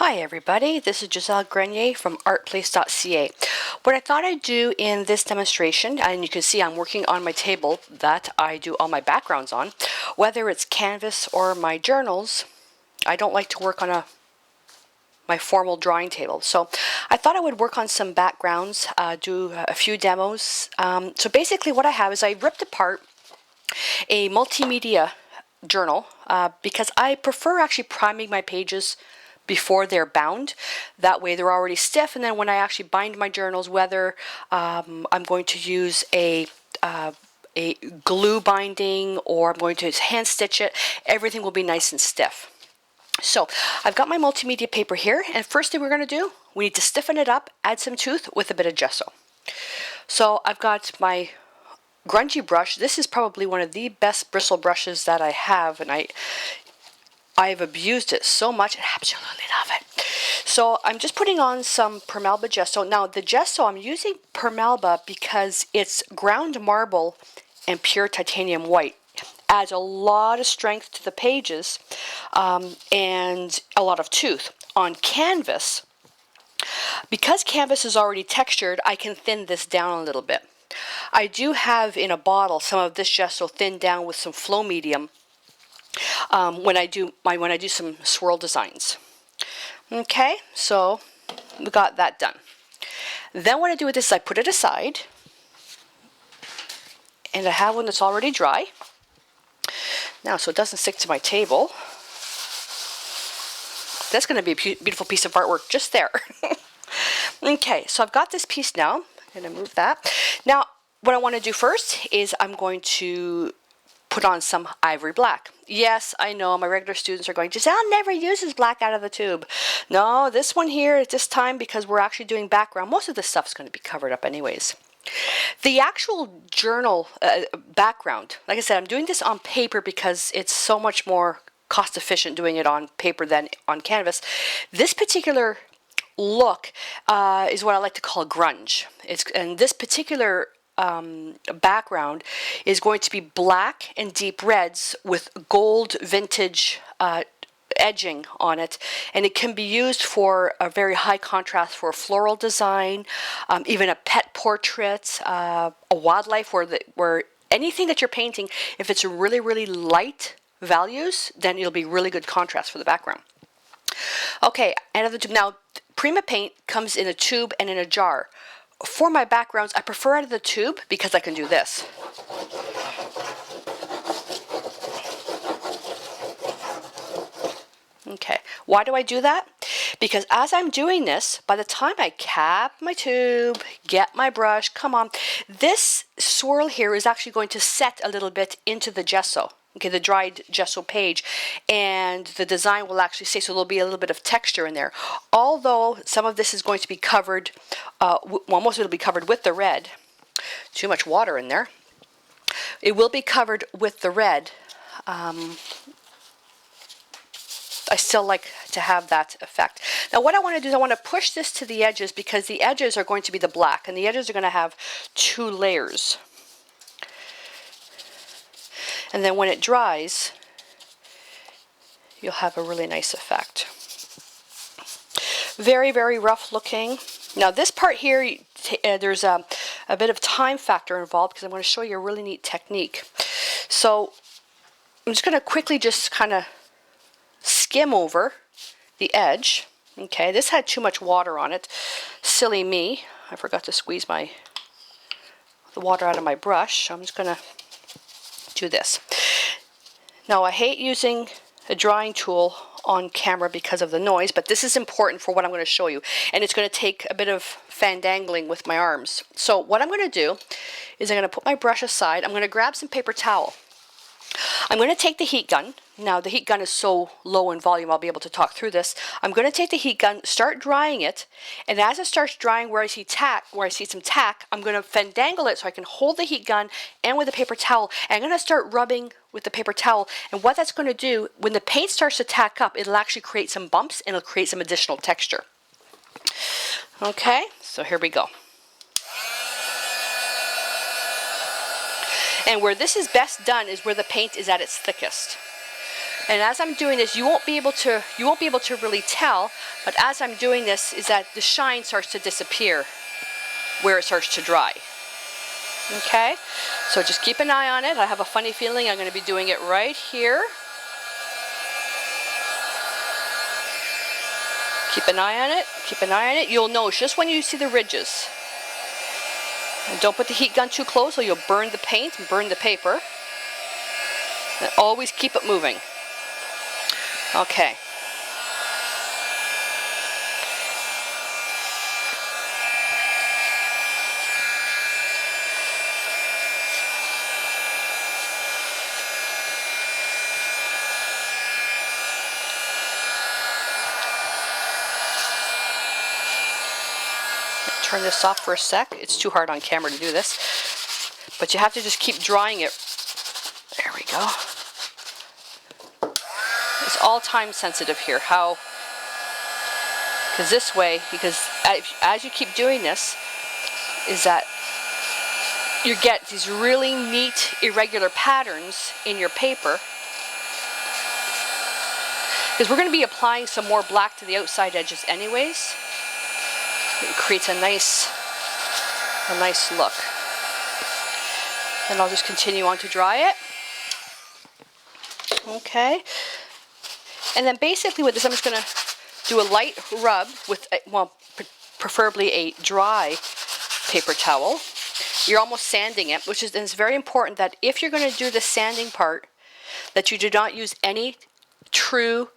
Hi everybody, this is Gisele Grenier from artplace.ca. What I thought I'd do in this demonstration, and you can see I'm working on my table that I do all my backgrounds on, whether it's canvas or my journals. I don't like to work on my formal drawing table. So I thought I would work on some backgrounds, do a few demos. So basically what I have is I ripped apart a multimedia journal because I prefer actually priming my pages before they're bound. That way they're already stiff, and then when I actually bind my journals, whether I'm going to use a glue binding or I'm going to hand stitch it, everything will be nice and stiff. So I've got my multimedia paper here, and first thing we're going to do, we need to stiffen it up, add some tooth with a bit of gesso. So I've got my grungy brush. This is probably one of the best bristle brushes that I have, and I've abused it so much. I absolutely love it. So I'm just putting on some Permalba gesso. Now the gesso, I'm using Permalba because it's ground marble and pure titanium white. Adds a lot of strength to the pages and a lot of tooth. On canvas, because canvas is already textured, I can thin this down a little bit. I do have in a bottle some of this gesso thinned down with some flow medium when I do some swirl designs. Okay, so we got that done. Then what I do with this is I put it aside, and I have one that's already dry. Now, so it doesn't stick to my table. That's going to be a beautiful piece of artwork just there. Okay, so I've got this piece now. I'm going to move that. Now, what I want to do first is I'm going to put on some ivory black. Yes, I know my regular students are going, Gisele never uses black out of the tube. No, this one here at this time, because we're actually doing background, most of this stuff's going to be covered up anyways. The actual journal background, like I said, I'm doing this on paper because it's so much more cost efficient doing it on paper than on canvas. This particular look is what I like to call grunge. And this particular background is going to be black and deep reds with gold vintage edging on it, and it can be used for a very high contrast for a floral design, even a pet portrait, a wildlife, where anything that you're painting, if it's really light values, then it'll be really good contrast for the background. Okay, and the tube. Now Prima paint comes in a tube and in a jar. For my backgrounds, I prefer out of the tube because I can do this. Okay, why do I do that? Because as I'm doing this, by the time I cap my tube, get my brush, come on, this swirl here is actually going to set a little bit into the gesso. Okay, the dried gesso page, and the design will actually stay, so there'll be a little bit of texture in there. Although some of this is going to be covered, well, most of it will be covered with the red. Too much water in there. It will be covered with the red. I still like to have that effect. Now what I want to do is I want to push this to the edges, because the edges are going to be the black, and the edges are going to have 2 layers. And then when it dries, you'll have a really nice effect. Very rough looking. Now this part here, there's a bit of time factor involved, because I'm going to show you a really neat technique. So I'm just going to quickly just kind of skim over the edge. Okay, this had too much water on it. Silly me. I forgot to squeeze the water out of my brush. So I'm just going to do this. Now I hate using a drawing tool on camera because of the noise, but this is important for what I'm going to show you, and it's going to take a bit of fandangling with my arms. So what I'm going to do is I'm going to put my brush aside. I'm going to grab some paper towel. I'm going to take the heat gun. Now the heat gun is so low in volume I'll be able to talk through this. I'm going to take the heat gun, start drying it, and as it starts drying where I see some tack, I'm going to fandangle it so I can hold the heat gun and with the paper towel. And I'm going to start rubbing with the paper towel, and what that's going to do, when the paint starts to tack up, it'll actually create some bumps and it'll create some additional texture. Okay, so here we go. And where this is best done is where the paint is at its thickest. And as I'm doing this, you won't be able to really tell, but as I'm doing this is that the shine starts to disappear where it starts to dry. Okay, so just keep an eye on it. I have a funny feeling I'm going to be doing it right here. Keep an eye on it, keep an eye on it. You'll know just when you see the ridges. And don't put the heat gun too close or you'll burn the paint and burn the paper. And always keep it moving. Okay. Turn this off for a sec. It's too hard on camera to do this. But you have to just keep drying it. There we go. It's all time sensitive here. How? Because this way, as you keep doing this, is that you get these really neat, irregular patterns in your paper. Because we're going to be applying some more black to the outside edges anyways. It creates a nice look. And I'll just continue on to dry it. Okay. And then basically with this, I'm just going to do a light rub with, well, preferably a dry paper towel. You're almost sanding it, which is, and it's very important that if you're going to do the sanding part, that you do not use any true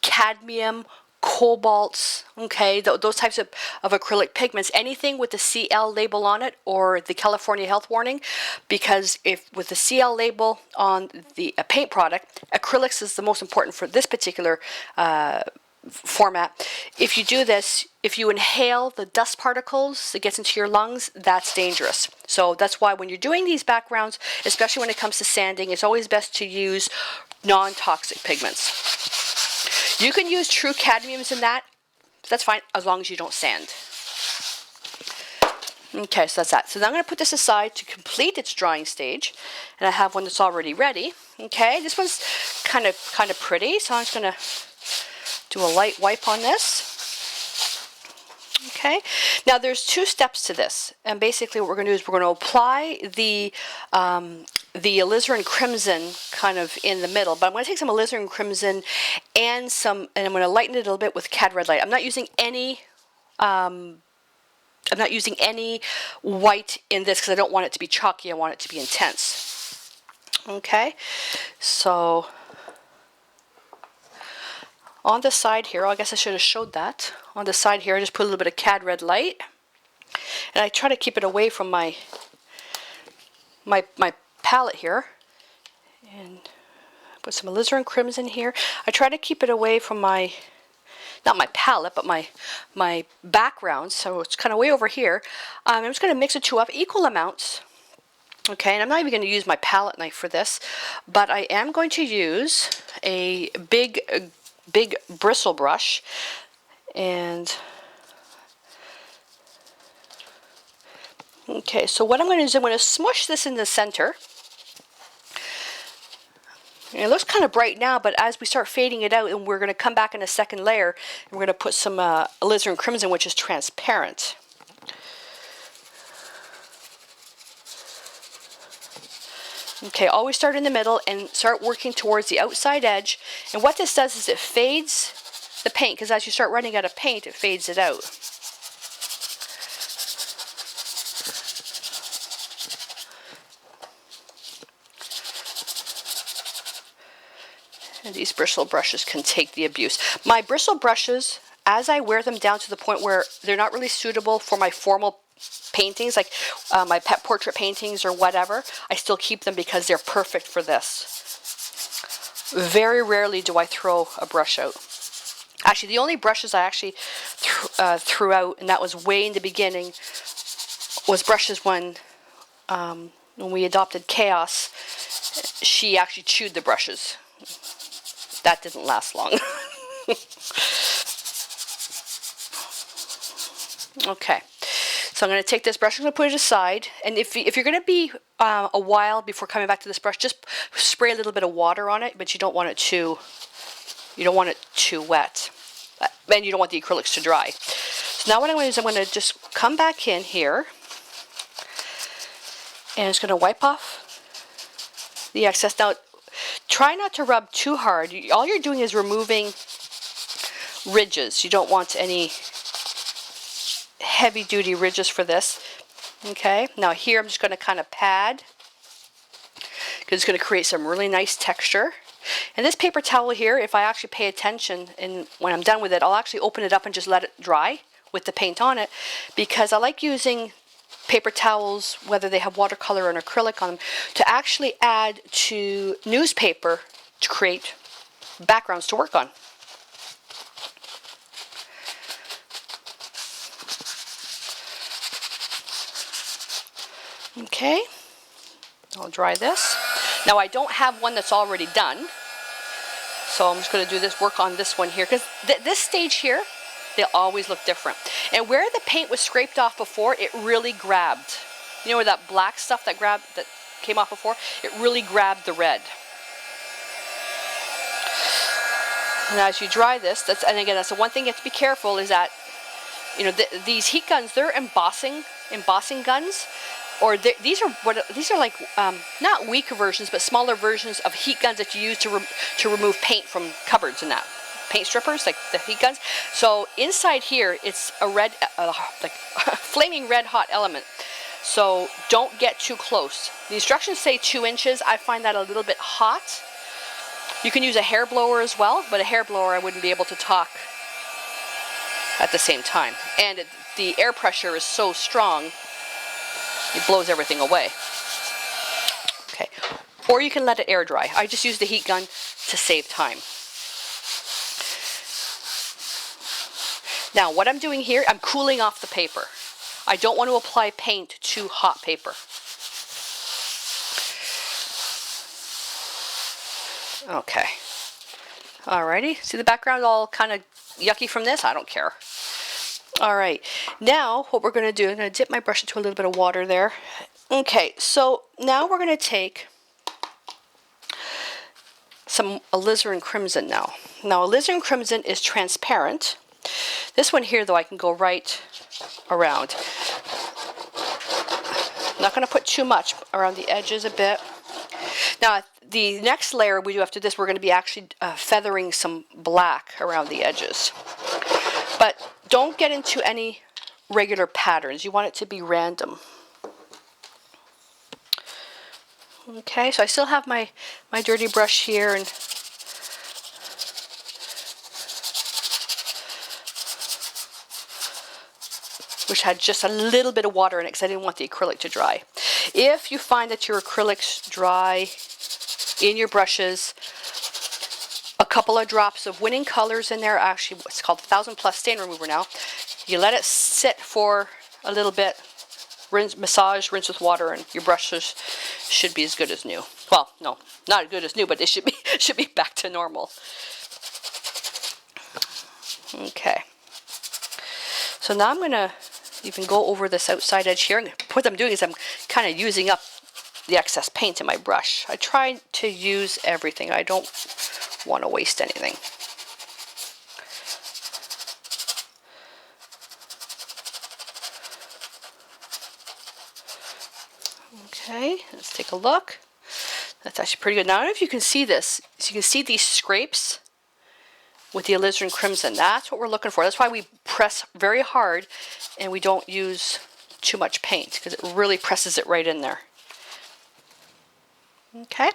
cadmium, cobalts, okay, those types of acrylic pigments, anything with the CL label on it or the California health warning, because if with the CL label on the paint product, acrylics is the most important for this particular format. If you do this, if you inhale the dust particles that gets into your lungs, that's dangerous. So that's why when you're doing these backgrounds, especially when it comes to sanding, it's always best to use non-toxic pigments. You can use true cadmiums in that. That's fine as long as you don't sand. Okay, so that's that. So now I'm going to put this aside to complete its drying stage. And I have one that's already ready. Okay, this one's kind of pretty. So I'm just going to do a light wipe on this. Okay, now there's two steps to this. And basically what we're going to do is we're going to apply the alizarin crimson kind of in the middle, but I'm going to take some alizarin crimson and I'm going to lighten it a little bit with cad red light. I'm not using any white in this because I don't want it to be chalky. I want it to be intense. Okay, so on the side here, I guess I should have showed that. On the side here, I just put a little bit of cad red light, and I try to keep it away from my palette here, and put some alizarin crimson here. I try to keep it away from not my palette, but my background, so it's kind of way over here. I'm just going to mix the two up equal amounts. Okay, and I'm not even going to use my palette knife for this, but I am going to use a big bristle brush, and okay, so what I'm going to do is I'm going to smush this in the center. And it looks kind of bright now, but as we start fading it out, and we're going to come back in a second layer, and we're going to put some alizarin crimson, which is transparent. Okay, always start in the middle and start working towards the outside edge. And what this does is it fades the paint, because as you start running out of paint, it fades it out. And these bristle brushes can take the abuse. My bristle brushes, as I wear them down to the point where they're not really suitable for my formal paintings, like my pet portrait paintings or whatever, I still keep them because they're perfect for this. Very rarely do I throw a brush out. Actually, the only brushes I actually threw out, and that was way in the beginning, was brushes when we adopted Chaos. She actually chewed the brushes. That didn't last long. Okay, So I'm going to take this brush, I'm going to put it aside, and if you're going to be a while before coming back to this brush, just spray a little bit of water on it, but you don't want it too wet, and you don't want the acrylics to dry. So now what I'm going to do is I'm going to just come back in here, and it's going to wipe off the excess. Now, try not to rub too hard. All you're doing is removing ridges. You don't want any heavy duty ridges for this. Okay, now here I'm just going to kind of pad, because it's going to create some really nice texture. And this paper towel here, if I actually pay attention, and when I'm done with it, I'll actually open it up and just let it dry with the paint on it, because I like using paper towels, whether they have watercolor or an acrylic on them, to actually add to newspaper to create backgrounds to work on. Okay, I'll dry this. Now I don't have one that's already done, so I'm just going to do this work on this one here, because this stage here, they always look different. And where the paint was scraped off before, it really grabbed. You know where that black stuff that came off before? It really grabbed the red. And as you dry this, and again, that's the one thing you have to be careful, is that, you know, these heat guns, they're embossing guns. Or these are like not weaker versions, but smaller versions of heat guns that you use to remove paint from cupboards and that. Paint strippers, like the heat guns. So inside here, it's a red, like flaming red hot element. So don't get too close. The instructions say 2 inches. I find that a little bit hot. You can use a hair blower as well, but a hair blower I wouldn't be able to talk at the same time. And the air pressure is so strong, it blows everything away. Okay, or you can let it air dry. I just use the heat gun to save time. Now what I'm doing here, I'm cooling off the paper. I don't want to apply paint to hot paper. Okay. Alrighty, see the background all kind of yucky from this? I don't care. Alright, now what we're going to do, I'm going to dip my brush into a little bit of water there. Okay, so now we're going to take some alizarin crimson now. Now alizarin crimson is transparent. This one here though, I can go right around. I'm not going to put too much, around the edges a bit. Now the next layer we do after this, we're going to be actually feathering some black around the edges. But don't get into any regular patterns. You want it to be random. Okay, so I still have my dirty brush here, and which had just a little bit of water in it because I didn't want the acrylic to dry. If you find that your acrylics dry in your brushes, a couple of drops of winning colors in there, actually what's called 1000+ stain remover now. You let it sit for a little bit, massage, rinse with water, and your brushes should be as good as new. Well, no, not as good as new, but they should be back to normal. Okay. So now I'm going to even go over this outside edge here. What I'm doing is I'm kind of using up the excess paint in my brush. I try to use everything. I don't want to waste anything. Okay, let's take a look. That's actually pretty good. Now I don't know if you can see this. So you can see these scrapes with the alizarin crimson. That's what we're looking for. That's why we press very hard and we don't use too much paint, because it really presses it right in there. Okay,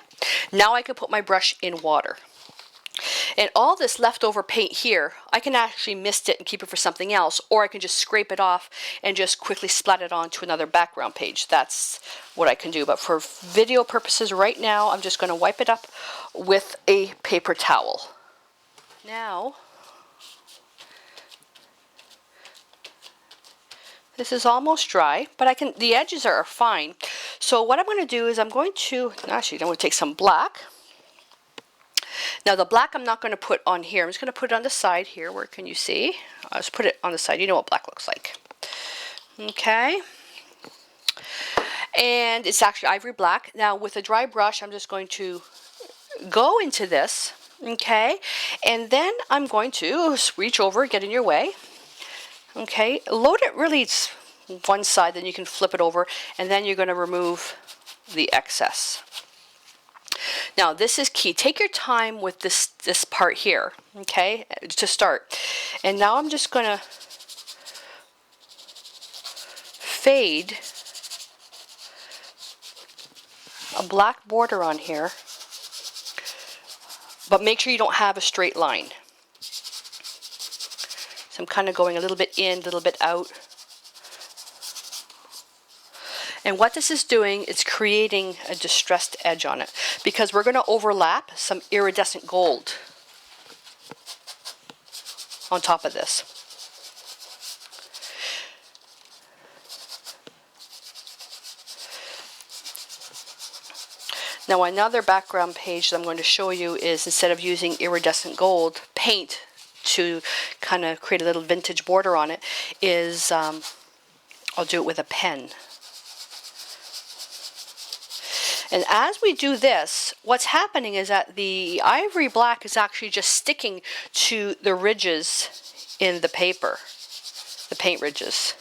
now I can put my brush in water. And all this leftover paint here, I can actually mist it and keep it for something else, or I can just scrape it off and just quickly splat it onto another background page. That's what I can do. But for video purposes right now, I'm just going to wipe it up with a paper towel. Now, this is almost dry, but the edges are fine. So what I'm going to do is I'm going to take some black. Now the black I'm not going to put on here. I'm just going to put it on the side here. Where can you see? I'll just put it on the side. You know what black looks like. Okay. And it's actually ivory black. Now with a dry brush, I'm just going to go into this, okay? And then I'm going to reach over, get in your way, okay? Load it really one side, then you can flip it over, and then you're going to remove the excess. Now this is key. Take your time with this part here, okay, to start. And now I'm just going to fade a black border on here, but make sure you don't have a straight line. So I'm kind of going a little bit in, a little bit out. And what this is doing is creating a distressed edge on it, because we're going to overlap some iridescent gold on top of this. Now another background page that I'm going to show you is, instead of using iridescent gold paint to kind of create a little vintage border on it, is I'll do it with a pen. And as we do this, what's happening is that the ivory black is actually just sticking to the ridges in the paper, the paint ridges.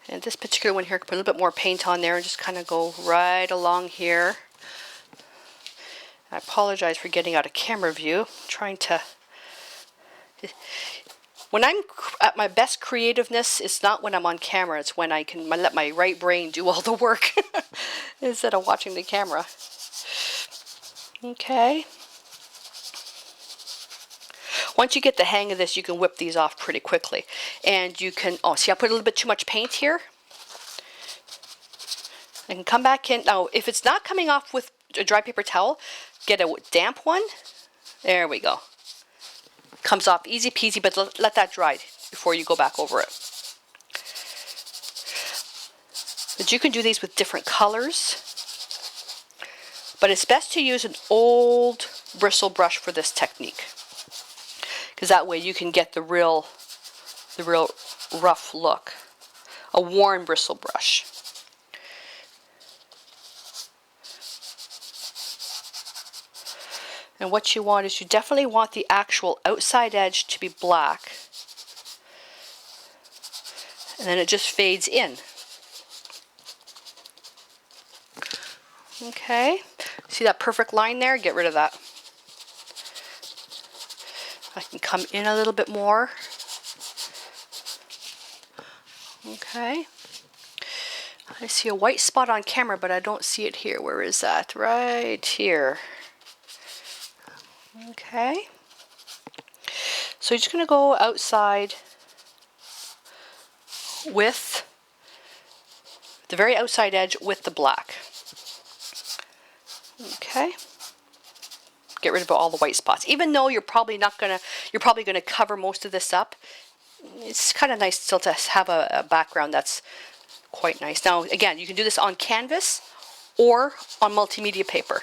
And this particular one here, I can put a little bit more paint on there and just kind of go right along here. I apologize for getting out of camera view. I'm trying to... When I'm at my best creativeness, it's not when I'm on camera. It's when I can let my right brain do all the work instead of watching the camera. Okay. Once you get the hang of this, you can whip these off pretty quickly. And you can, oh, see, I put a little bit too much paint here. I can come back in. Now, if it's not coming off with a dry paper towel, get a damp one. There we go. Comes off easy peasy, but let that dry before you go back over it. But you can do these with different colors. But it's best to use an old bristle brush for this technique, because that way you can get the real rough look. A worn bristle brush. And what you want is, you definitely want the actual outside edge to be black. And then it just fades in. Okay, see that perfect line there? Get rid of that. I can come in a little bit more. Okay. I see a white spot on camera, but I don't see it here. Where is that? Right here. Okay. So you're just going to go outside with the very outside edge with the black. Okay. Get rid of all the white spots. Even though you're probably gonna cover most of this up, it's kind of nice still to have a background that's quite nice. Now, again, you can do this on canvas or on multimedia paper.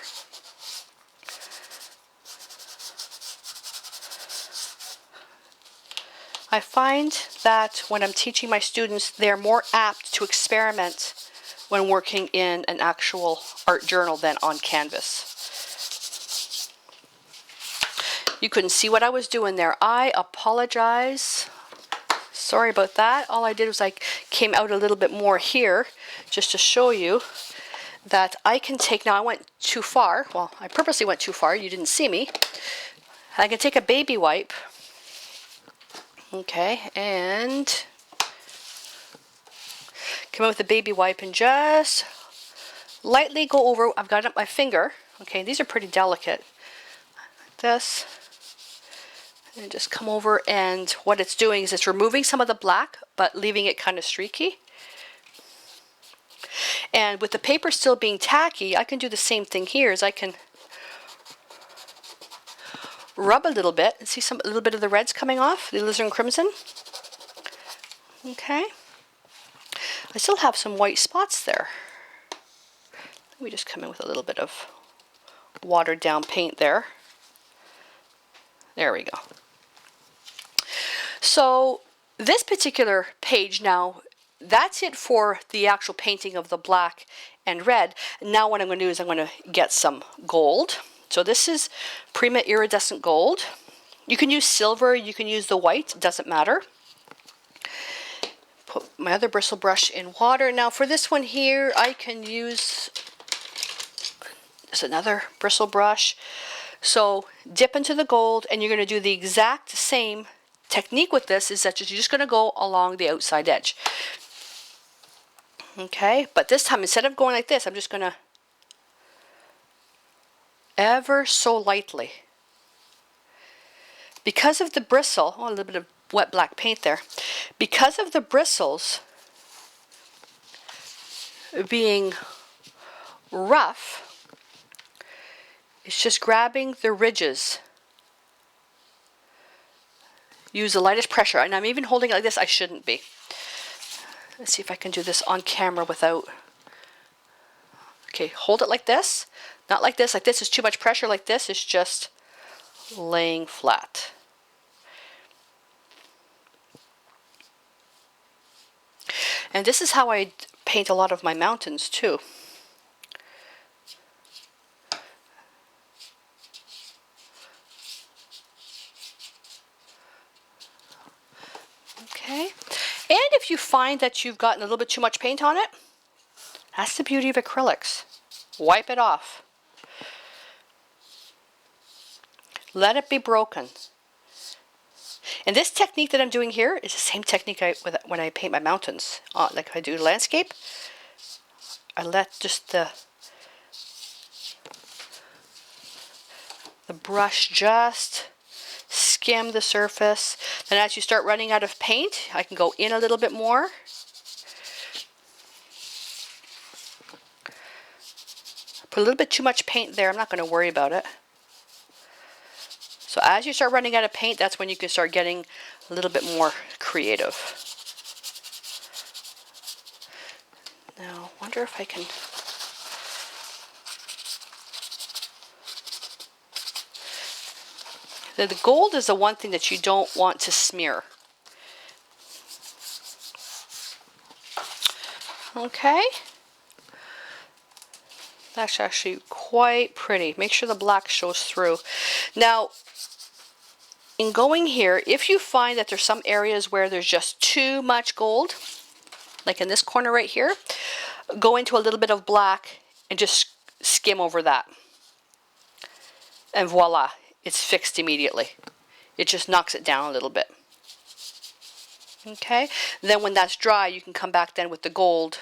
I find that when I'm teaching my students, they're more apt to experiment when working in an actual art journal than on canvas. You couldn't see what I was doing there. I apologize. Sorry about that. All I did was I came out a little bit more here just to show you that I can take, now I went too far. Well, I purposely went too far. You didn't see me. I can take a baby wipe. Okay, and come in with a baby wipe and just lightly go over. I've got it up my finger. Okay, these are pretty delicate. Like this. And just come over, and what it's doing is it's removing some of the black, but leaving it kind of streaky. And with the paper still being tacky, I can do the same thing here. Is I can rub a little bit and see a little bit of the reds coming off, the alizarin crimson. Okay. I still have some white spots there. Let me just come in with a little bit of watered down paint there. There we go. So This particular page now, that's it for the actual painting of the black and red. Now what I'm going to do is I'm going to get some gold. So this is Prima Iridescent Gold. You can use silver, you can use the white, doesn't matter. Put my other bristle brush in water. Now for this one here, I can use just another bristle brush. So dip into the gold, and you're going to do the exact same technique with this, is that you're just going to go along the outside edge. Okay, but this time instead of going like this, I'm just going to ever so lightly. Because of the bristle, oh, a little bit of wet black paint there. Because of the bristles being rough, it's just grabbing the ridges. Use the lightest pressure, and I'm even holding it like this. I shouldn't be. Let's see if I can do this on camera without. Okay, hold it like this. Not like this. Like this is too much pressure. Like this is just laying flat. And this is how I paint a lot of my mountains too. Okay, and if you find that you've gotten a little bit too much paint on it, that's the beauty of acrylics. Wipe it off. Let it be broken. And this technique that I'm doing here is the same technique when I paint my mountains. Like I do landscape, I let just the brush just skim the surface. Then as you start running out of paint, I can go in a little bit more. Put a little bit too much paint there. I'm not going to worry about it. So as you start running out of paint, that's when you can start getting a little bit more creative. Now, I wonder if I can... The gold is the one thing that you don't want to smear. Okay. That's actually quite pretty. Make sure the black shows through. Now, in going here, if you find that there's some areas where there's just too much gold, like in this corner right here, go into a little bit of black and just skim over that. And voila, it's fixed immediately. It just knocks it down a little bit. Okay, then when that's dry, you can come back then with the gold.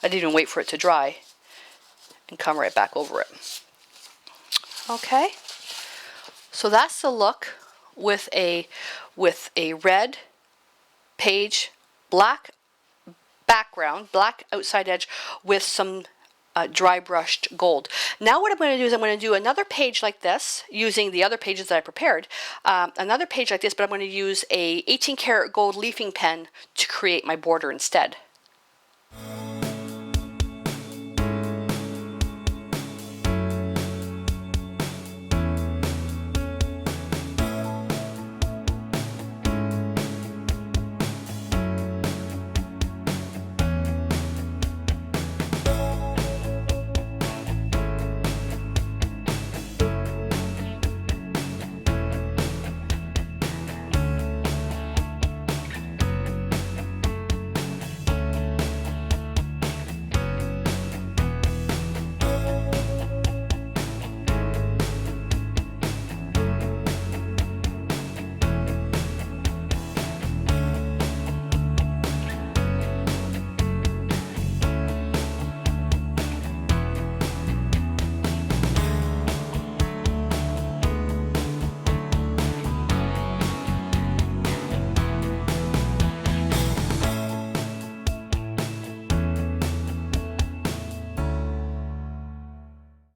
I didn't even wait for it to dry and come right back over it. Okay, so that's the look with a red page, black background, black outside edge with some dry brushed gold. Now what I'm going to do is I'm going to do another page like this using the other pages that I prepared. Another page like this, but I'm going to use a 18 karat gold leafing pen to create my border instead.